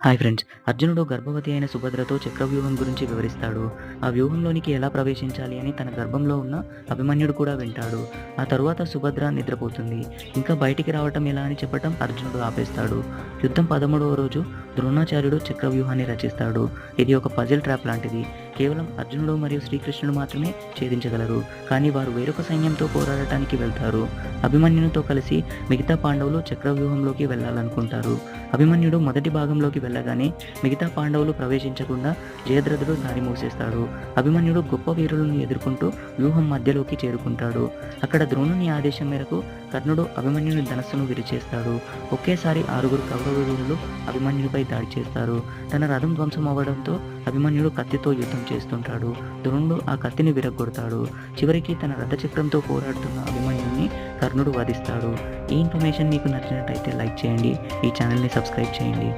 Hi friends! అర్జునుడు గర్భవతి అయిన సుభద్రతో చక్రవ్యూహం గురించి వివరిస్తాడు. ఆ వ్యూహంలోనికి ఎలా ప్రవేశించాలి అని తన గర్భంలో ఉన్న అభిమన్యుడు కూడా వింటాడు. ఆ తరువాత సుభద్ర నిద్రపోతుంది. ఇంకా బయటికి రావటం ఎలా అని చెప్పటం అర్జునుడు ఆపేస్తాడు. యుద్ధం 13వ రోజు ద్రోణాచార్యుడు చక్రవ్యూహాన్ని రచిస్తాడు. ఇది ఒక పజిల్ ట్రాప్ లాంటిది. కేవలం అర్జునుడు మరియు శ్రీకృష్ణుడు మాత్రమే ఛేదించగలరు. కానీ వారు వేరొక సైన్యంతో పోరాడటానికి వెళ్తారు. అభిమన్యునితో కలిసి మిగతా పాండవులు చక్రవ్యూహంలోకి వెళ్ళాలనుకుంటారు. అభిమన్యుడు మొదటి భాగంలోకి వెళ్ళగానే మిగతా పాండవులు ప్రవేశించకుండా జయద్రథుడు దారి మూసేస్తాడు. అభిమన్యుడు గొప్ప వీరులను ఎదుర్కొంటూ వ్యూహం మధ్యలోకి చేరుకుంటాడు. అక్కడ ద్రోణుని ఆదేశం మేరకు కర్ణుడు అభిమన్యుని ధనస్సును విరిచేస్తాడు. ఒకేసారి 6 కౌరవ వీరులు అభిమన్యుడిపై దాడి చేస్తారు. తన రథం ధ్వంసం అవ్వడంతో అభిమన్యుడు కత్తితో యుద్ధం చేస్తుంటాడు. ద్రోణుడు ఆ కత్తిని విరగ్గొడతాడు. చివరికి తన రథచక్రంతో పోరాడుతున్న అభిమన్యుడిని కర్ణుడు వధిస్తాడు. ఈ ఇన్ఫర్మేషన్ మీకు నచ్చినట్టయితే లైక్ చేయండి. ఈ ఛానల్ని సబ్స్క్రైబ్ చేయండి.